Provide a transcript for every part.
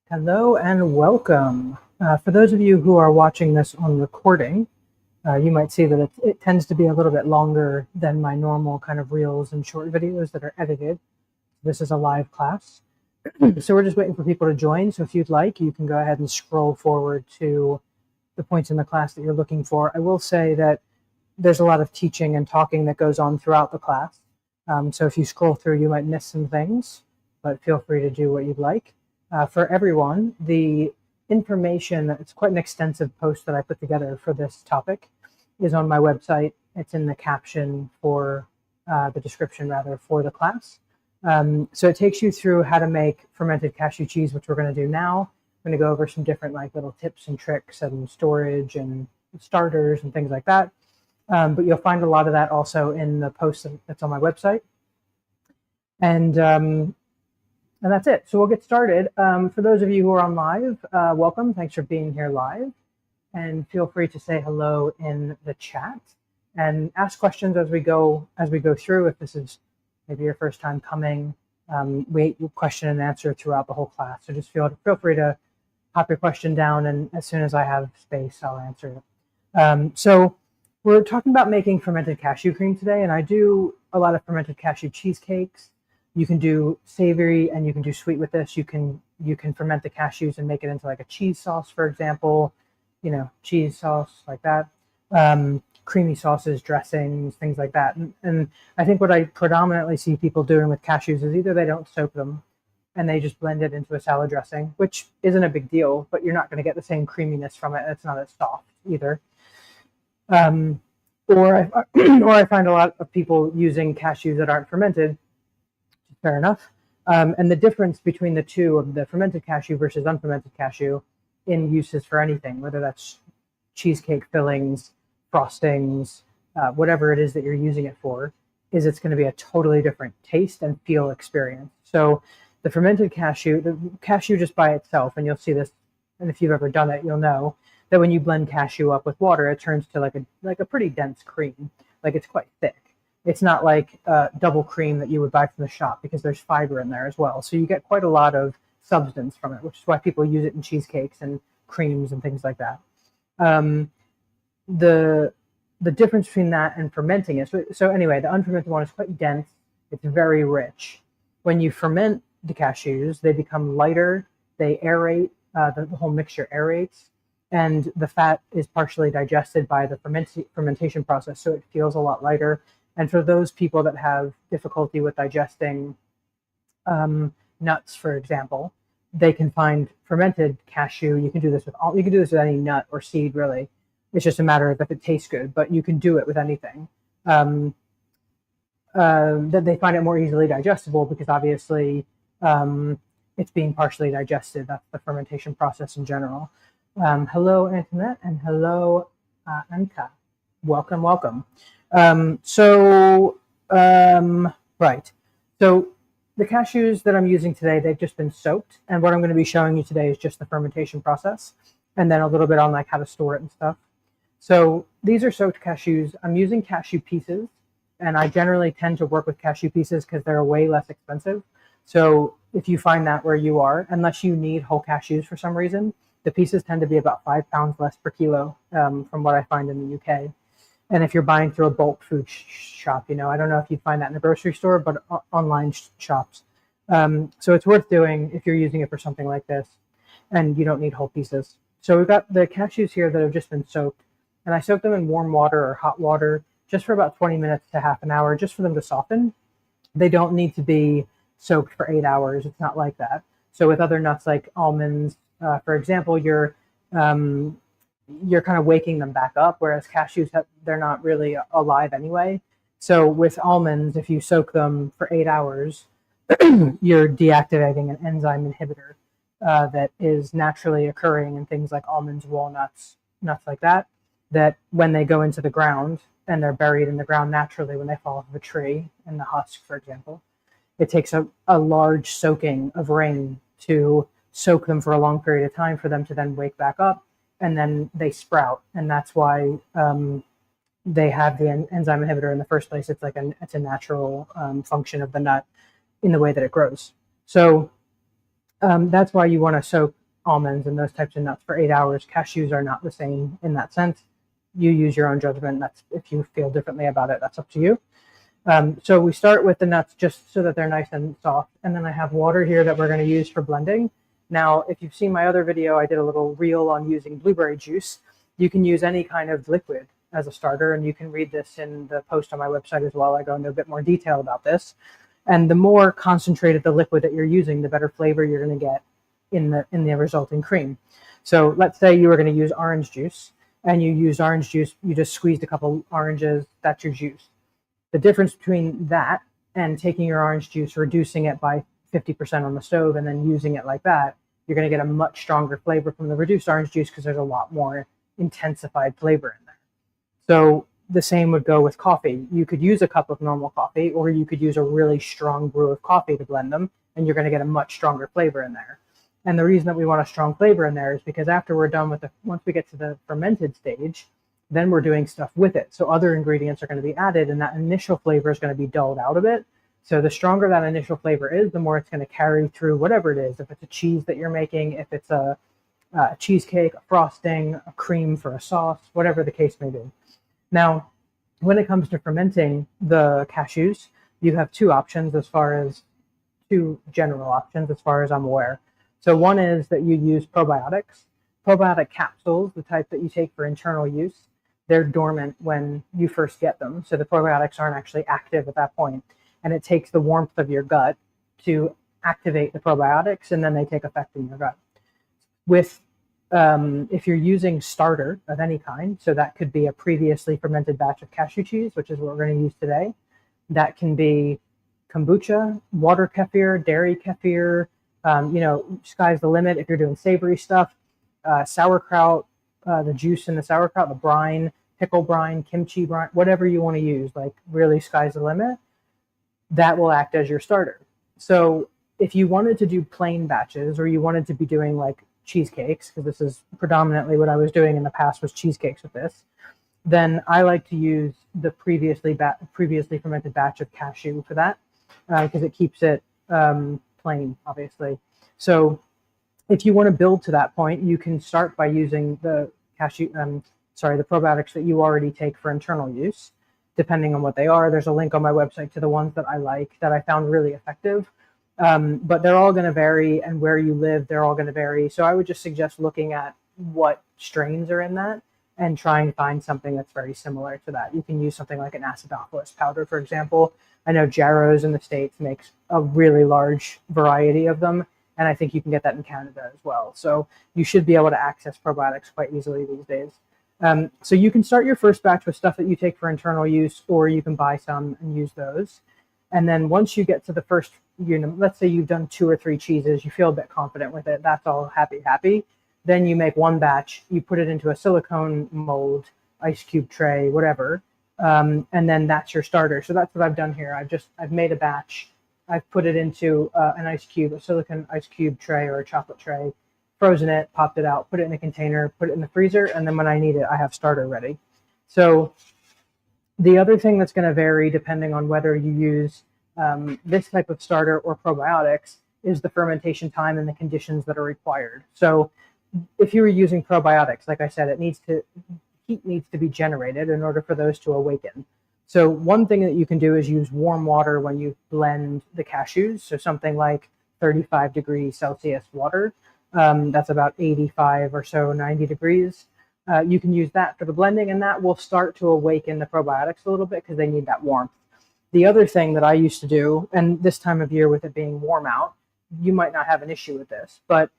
Hello and welcome. For those of you who are watching this on recording, you might see that it tends to be a little bit longer than my normal kind of reels and short videos that are edited. This is a live class. So we're just waiting for people to join. So if you'd like, you can go ahead and scroll forward to the points in the class that you're looking for. I will say that there's a lot of teaching and talking that goes on throughout the class. So if you scroll through, you might miss some things, but feel free to do what you'd like. For everyone, the information, it's quite an extensive post that I put together for this topic, is on my website. It's in the caption for the description, rather, for the class. So it takes you through how to make fermented cashew cheese, which we're going to do now. I'm going to go over some different little tips and tricks and storage and starters and things like that. But you'll find a lot of that also in the post that's on my website. And that's it. So we'll get started. For those of you who are on live, welcome. Thanks for being here live. And feel free to say hello in the chat and ask questions as we go through. If this is maybe your first time coming, we question and answer throughout the whole class. So just feel free to pop your question down, and as soon as I have space, I'll answer it. So we're talking about making fermented cashew cream today, and I do a lot of fermented cashew cheesecakes. You can do savory and you can do sweet with this. You can ferment the cashews and make it into like a cheese sauce, for example, cheese sauce like that. Creamy sauces, dressings, things like that. And I think what I predominantly see people doing with cashews is either they don't soak them and they just blend it into a salad dressing, which isn't a big deal, but you're not going to get the same creaminess from it. It's not as soft either. Or I find a lot of people using cashews that aren't fermented. Fair enough. And the difference between the two of the fermented cashew versus unfermented cashew in uses for anything, whether that's cheesecake fillings, frostings, whatever it is that you're using it for, is it's going to be a totally different taste and feel experience. So the fermented cashew, the cashew just by itself, and you'll see this, and if you've ever done it, you'll know that when you blend cashew up with water, it turns to like a pretty dense cream. Like it's quite thick. It's not like double cream that you would buy from the shop, because there's fiber in there as well. So you get quite a lot of substance from it, which is why people use it in cheesecakes and creams and things like that. The difference between that and fermenting is, so anyway, the unfermented one is quite dense. It's very rich. When you ferment the cashews, they become lighter. They aerate. The whole mixture aerates. And the fat is partially digested by the fermentation process, so it feels a lot lighter. And for those people that have difficulty with digesting nuts, for example, they can find fermented cashew. You can do this with any nut or seed, really. It's just a matter of if it tastes good, but you can do it with anything. That they find it more easily digestible because obviously it's being partially digested. That's the fermentation process in general. Hello, Antoinette, and hello, Anka. Welcome, welcome. Right. So the cashews that I'm using today, they've just been soaked. And what I'm going to be showing you today is just the fermentation process, and then a little bit on like how to store it and stuff. So these are soaked cashews. I'm using cashew pieces, and I generally tend to work with cashew pieces because they're way less expensive. So if you find that where you are, unless you need whole cashews for some reason, the pieces tend to be about 5 pounds less per kilo from what I find in the UK. And if you're buying through a bulk food shop, I don't know if you'd find that in a grocery store, but online shops. So it's worth doing if you're using it for something like this, and you don't need whole pieces. So we've got the cashews here that have just been soaked, and I soak them in warm water or hot water just for about 20 minutes to half an hour, just for them to soften. They don't need to be soaked for 8 hours. It's not like that. So with other nuts like almonds, for example, you're kind of waking them back up, whereas cashews, they're not really alive anyway. So with almonds, if you soak them for 8 hours, you're deactivating an enzyme inhibitor that is naturally occurring in things like almonds, walnuts, nuts like that, that when they go into the ground and they're buried in the ground naturally when they fall off of a tree, in the husk, for example, it takes a large soaking of rain to soak them for a long period of time for them to then wake back up, and then they sprout. And that's why they have the enzyme inhibitor in the first place. It's like it's a natural function of the nut in the way that it grows. So That's why you want to soak almonds and those types of nuts for 8 hours. Cashews are not the same in that sense. You use your own judgment. That's if you feel differently about it, that's up to you. So we start with the nuts just so that they're nice and soft. And then I have water here that we're going to use for blending. Now, if you've seen my other video, I did a little reel on using blueberry juice. You can use any kind of liquid as a starter, and you can read this in the post on my website as well. I go into a bit more detail about this. And the more concentrated the liquid that you're using, the better flavor you're going to get in the resulting cream. So let's say you were going to use orange juice, and you use orange juice, you just squeezed a couple oranges, that's your juice. The difference between that and taking your orange juice, reducing it by 50% on the stove, and then using it like that, you're going to get a much stronger flavor from the reduced orange juice because there's a lot more intensified flavor in there. So the same would go with coffee. You could use a cup of normal coffee, or you could use a really strong brew of coffee to blend them, and you're going to get a much stronger flavor in there. And the reason that we want a strong flavor in there is because after we're done with once we get to the fermented stage, then we're doing stuff with it. So other ingredients are going to be added, and that initial flavor is going to be dulled out a bit. So the stronger that initial flavor is, the more it's going to carry through whatever it is. If it's a cheese that you're making, if it's a cheesecake, a frosting, a cream for a sauce, whatever the case may be. Now, when it comes to fermenting the cashews, you have two general options as far as I'm aware. So one is that you use probiotics. Probiotic capsules, the type that you take for internal use, they're dormant when you first get them. So the probiotics aren't actually active at that point. And it takes the warmth of your gut to activate the probiotics, and then they take effect in your gut. If you're using starter of any kind, so that could be a previously fermented batch of cashew cheese, which is what we're going to use today. That can be kombucha, water kefir, dairy kefir, sky's the limit if you're doing savory stuff. Sauerkraut, the juice in the sauerkraut, the brine, pickle brine, kimchi brine, whatever you want to use, like really sky's the limit, that will act as your starter. So if you wanted to do plain batches, or you wanted to be doing like cheesecakes, because this is predominantly what I was doing in the past was cheesecakes with this, then I like to use the previously fermented batch of cashew for that, because it keeps it plain, obviously. So if you want to build to that point, you can start by using the probiotics that you already take for internal use, depending on what they are. There's a link on my website to the ones that I like, that I found really effective. But they're all going to vary, and where you live, they're all going to vary. So I would just suggest looking at what strains are in that and try and find something that's very similar to that. You can use something like an acidophilus powder, for example. I know Jarrows in the States makes a really large variety of them, and I think you can get that in Canada as well. So you should be able to access probiotics quite easily these days. So you can start your first batch with stuff that you take for internal use, or you can buy some and use those. And then once you get to the first, let's say you've done 2 or 3 cheeses, you feel a bit confident with it, that's all happy. Then you make one batch, you put it into a silicone mold, ice cube tray, whatever, and then that's your starter. So that's what I've done here. I've made a batch, I've put it into a silicone ice cube tray or a chocolate tray, frozen it, popped it out, put it in a container, put it in the freezer, and then when I need it, I have starter ready. So the other thing that's going to vary depending on whether you use this type of starter or probiotics is the fermentation time and the conditions that are required. So if you were using probiotics, like I said, heat needs to be generated in order for those to awaken. So one thing that you can do is use warm water when you blend the cashews. So something like 35 degrees Celsius water. That's about 85 or so, 90 degrees. You can use that for the blending, and that will start to awaken the probiotics a little bit because they need that warmth. The other thing that I used to do, and this time of year with it being warm out, you might not have an issue with this, but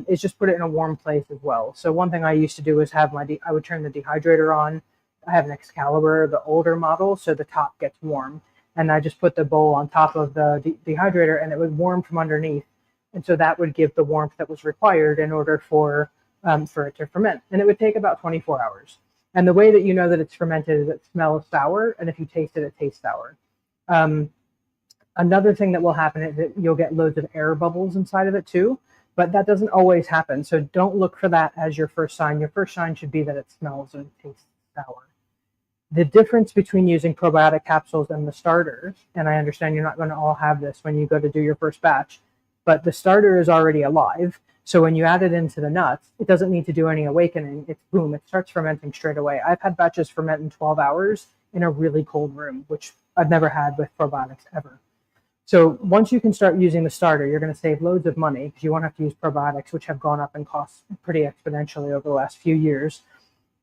is just put it in a warm place as well. So one thing I used to do is I would turn the dehydrator on. I have an Excalibur, the older model, so the top gets warm. And I just put the bowl on top of the dehydrator, and it would warm from underneath. And so that would give the warmth that was required in order for it to ferment. And it would take about 24 hours. And the way that you know that it's fermented is it smells sour, and if you taste it, it tastes sour. Another thing that will happen is that you'll get loads of air bubbles inside of it too, but that doesn't always happen. So don't look for that as your first sign. Your first sign should be that it smells and tastes sour. The difference between using probiotic capsules and the starters, and I understand you're not going to all have this when you go to do your first batch, but the starter is already alive. So when you add it into the nuts, it doesn't need to do any awakening. It's boom, it starts fermenting straight away. I've had batches ferment in 12 hours in a really cold room, which I've never had with probiotics ever. So once you can start using the starter, you're going to save loads of money because you won't have to use probiotics, which have gone up in cost pretty exponentially over the last few years.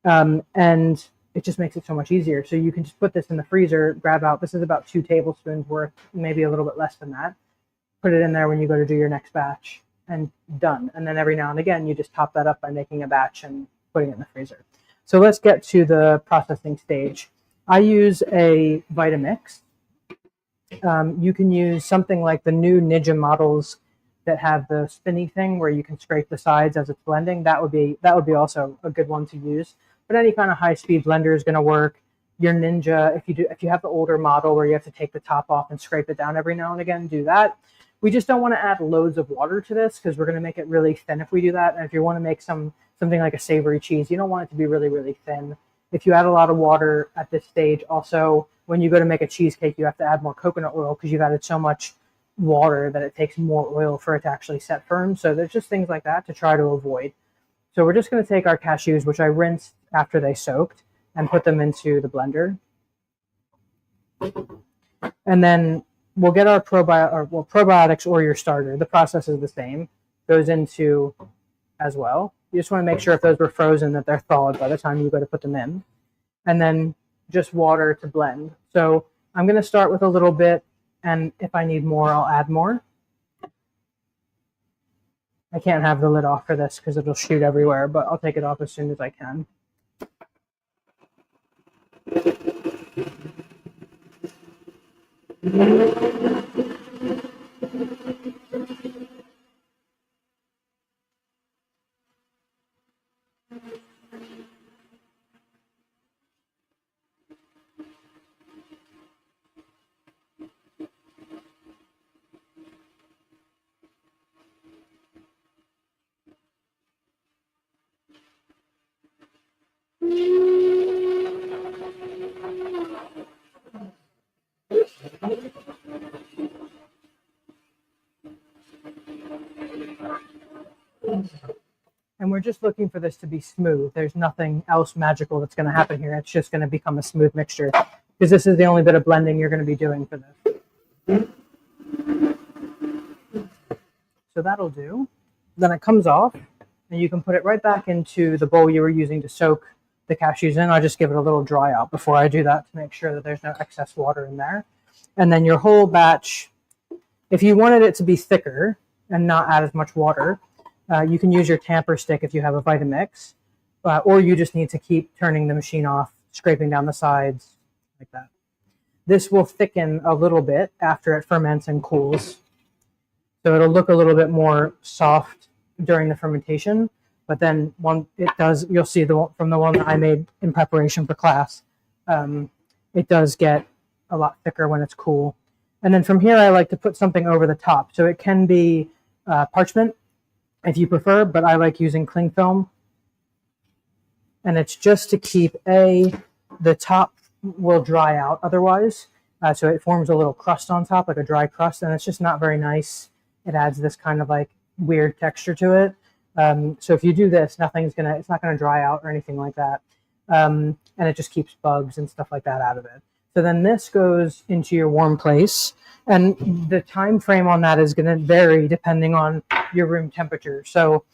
And it just makes it so much easier. So you can just put this in the freezer, grab out, this is about 2 tablespoons worth, maybe a little bit less than that. Put it in there when you go to do your next batch and done. And then every now and again, you just top that up by making a batch and putting it in the freezer. So let's get to the processing stage. I use a Vitamix. You can use something like the new Ninja models that have the spinny thing where you can scrape the sides as it's blending. That would be also a good one to use. But any kind of high-speed blender is going to work. Your Ninja, if you have the older model where you have to take the top off and scrape it down every now and again, do that. We just don't want to add loads of water to this because we're going to make it really thin if we do that. And if you want to make something like a savory cheese, you don't want it to be really, really thin. If you add a lot of water at this stage, also, when you go to make a cheesecake, you have to add more coconut oil because you've added so much water that it takes more oil for it to actually set firm. So there's just things like that to try to avoid. So we're just going to take our cashews, which I rinsed after they soaked, and put them into the blender. And then we'll get our probiotics or your starter. The process is the same. Goes into as well. You just want to make sure if those were frozen that they're thawed by the time you go to put them in. And then just water to blend. So I'm going to start with a little bit, and if I need more, I'll add more. I can't have the lid off for this because it'll shoot everywhere, but I'll take it off as soon as I can. And we're just looking for this to be smooth. There's nothing else magical that's going to happen here. It's just going to become a smooth mixture because this is the only bit of blending you're going to be doing for this. So that'll do. Then it comes off, and you can put it right back into the bowl you were using to soak the cashews in. I'll just give it a little dry out before I do that to make sure that there's no excess water in there. And then your whole batch, if you wanted it to be thicker and not add as much water, you can use your tamper stick if you have a Vitamix, or you just need to keep turning the machine off, scraping down the sides like that. This will thicken a little bit after it ferments and cools. So it'll look a little bit more soft during the fermentation, but then you'll see from the one that I made in preparation for class, it does get a lot thicker when it's cool. And then from here, I like to put something over the top. So it can be parchment, if you prefer, but I like using cling film. And it's just to keep the top will dry out otherwise. So it forms a little crust on top, like a dry crust, and it's just not very nice. It adds this kind of like weird texture to it. So if you do this, it's not gonna dry out or anything like that. And it just keeps bugs and stuff like that out of it. So then this goes into your warm place, and the time frame on that is going to vary depending on your room temperature. So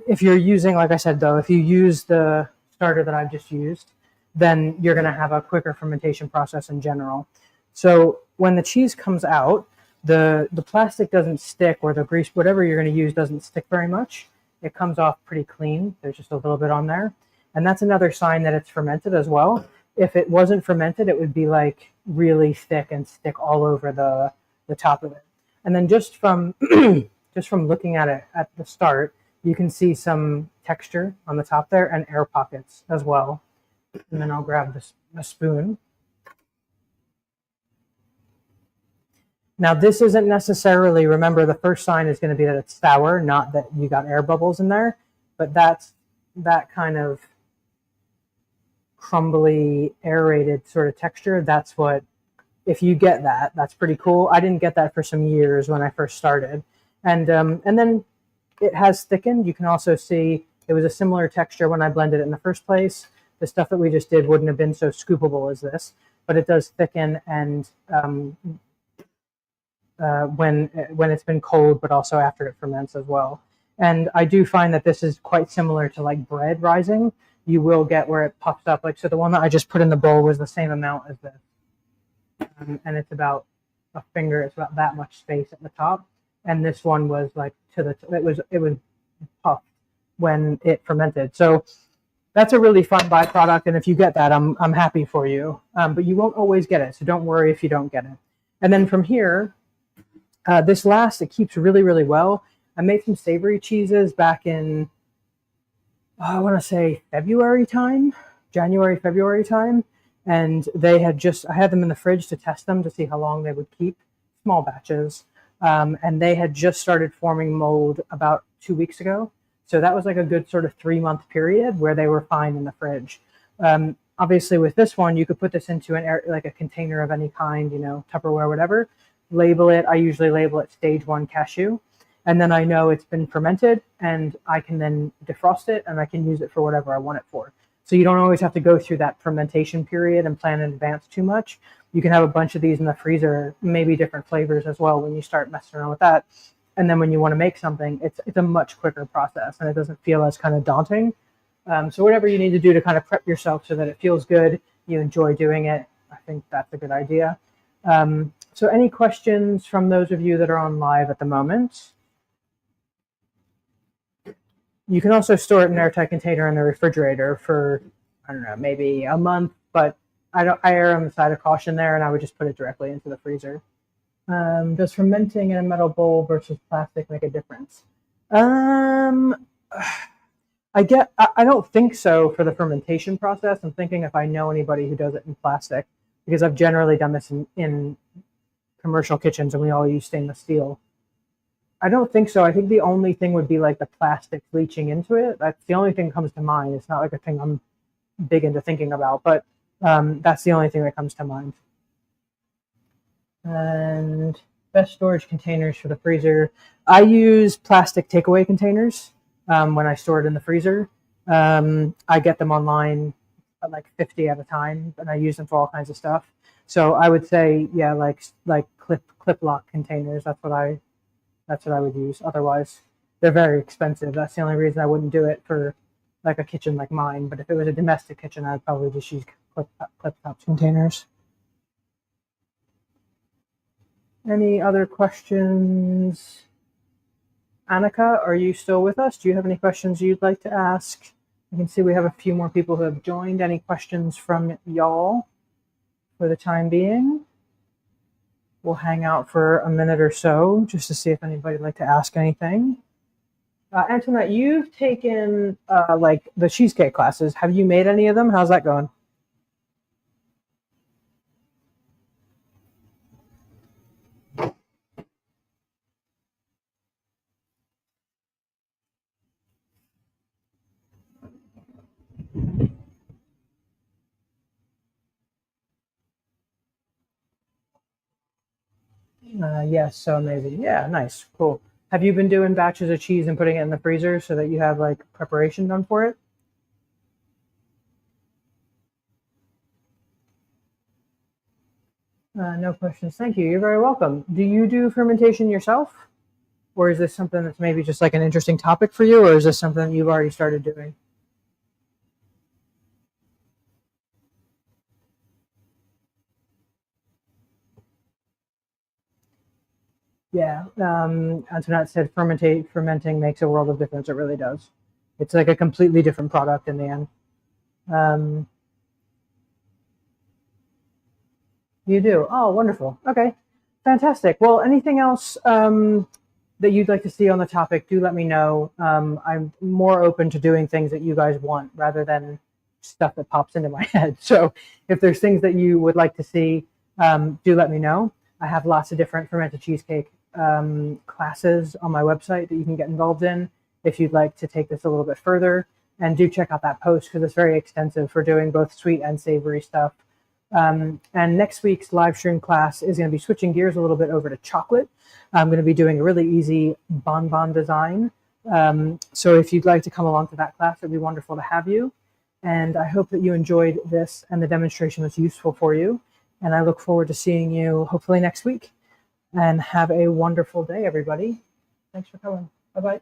if you're using, like I said, though, if you use the starter that I've just used, then you're going to have a quicker fermentation process in general. So when the cheese comes out, the plastic doesn't stick, or the grease, whatever you're going to use, doesn't stick very much. It comes off pretty clean. There's just a little bit on there. And that's another sign that it's fermented as well. If it wasn't fermented, it would be like really thick and stick all over the top of it. And then just from looking at it at the start, you can see some texture on the top there and air pockets as well. And then I'll grab a spoon. Now this isn't necessarily, remember the first sign is going to be that it's sour, not that you got air bubbles in there, but that's that kind of crumbly, aerated sort of texture. That's what, if you get that, that's pretty cool. I didn't get that for some years when I first started. And then it has thickened. You can also see it was a similar texture when I blended it in the first place. The stuff that we just did wouldn't have been so scoopable as this, but it does thicken and when it's been cold, but also after it ferments as well. And I do find that this is quite similar to like bread rising. You will get where it puffs up. Like, so the one that I just put in the bowl was the same amount as this. And it's about a finger. It's about that much space at the top. And this one was like it was puffed when it fermented. So that's a really fun byproduct. And if you get that, I'm happy for you. But you won't always get it. So don't worry if you don't get it. And then from here, this lasts. It keeps really, really well. I made some savory cheeses back in, I want to say February time, January, February time. And they had I had them in the fridge to test them to see how long they would keep, small batches. And they had just started forming mold about 2 weeks ago. So that was like a good sort of 3-month period where they were fine in the fridge. Obviously with this one, you could put this into like a container of any kind, you know, Tupperware, whatever, label it. I usually label it stage 1 cashew. And then I know it's been fermented and I can then defrost it and I can use it for whatever I want it for. So you don't always have to go through that fermentation period and plan in advance too much. You can have a bunch of these in the freezer, maybe different flavors as well when you start messing around with that. And then when you want to make something, it's a much quicker process and it doesn't feel as kind of daunting. So whatever you need to do to kind of prep yourself so that it feels good, you enjoy doing it, I think that's a good idea. So any questions from those of you that are on live at the moment? You can also store it in an airtight container in the refrigerator for, I don't know, maybe a month, but I err on the side of caution there, and I would just put it directly into the freezer. Does fermenting in a metal bowl versus plastic make a difference? I don't think so for the fermentation process. I'm thinking if I know anybody who does it in plastic, because I've generally done this in commercial kitchens and we all use stainless steel. I don't think so. I think the only thing would be like the plastic leaching into it. That's the only thing that comes to mind. It's not like a thing I'm big into thinking about, but that's the only thing that comes to mind. And best storage containers for the freezer. I use plastic takeaway containers when I store it in the freezer. I get them online at like 50 at a time, and I use them for all kinds of stuff. So I would say, yeah, like clip lock containers. That's what I would use. Otherwise, they're very expensive. That's the only reason I wouldn't do it for like a kitchen like mine. But if it was a domestic kitchen, I'd probably just use clip top containers. Any other questions? Annika, are you still with us? Do you have any questions you'd like to ask? You can see we have a few more people who have joined. Any questions from y'all for the time being? We'll hang out for a minute or so just to see if anybody would like to ask anything. Antoinette, you've taken like the cheesecake classes. Have you made any of them? How's that going? Yes, so amazing. Yeah, nice, cool. Have you been doing batches of cheese and putting it in the freezer so that you have like preparation done for it? No questions. Thank you. You're very welcome. Do you do fermentation yourself? Or is this something that's maybe just like an interesting topic for you? Or is this something you've already started doing? Yeah. Antoinette said fermenting makes a world of difference. It really does. It's like a completely different product in the end. Um, you do? Oh, wonderful. Okay. Fantastic. Well, anything else that you'd like to see on the topic, do let me know. I'm more open to doing things that you guys want rather than stuff that pops into my head. So if there's things that you would like to see, do let me know. I have lots of different fermented cheesecake classes on my website that you can get involved in if you'd like to take this a little bit further. And do check out that post because it's very extensive for doing both sweet and savory stuff. And next week's live stream class is going to be switching gears a little bit over to chocolate. I'm going to be doing a really easy bonbon design. So if you'd like to come along to that class, it'd be wonderful to have you. And I hope that you enjoyed this and the demonstration was useful for you. And I look forward to seeing you hopefully next week. And have a wonderful day, everybody. Thanks for coming. Bye-bye.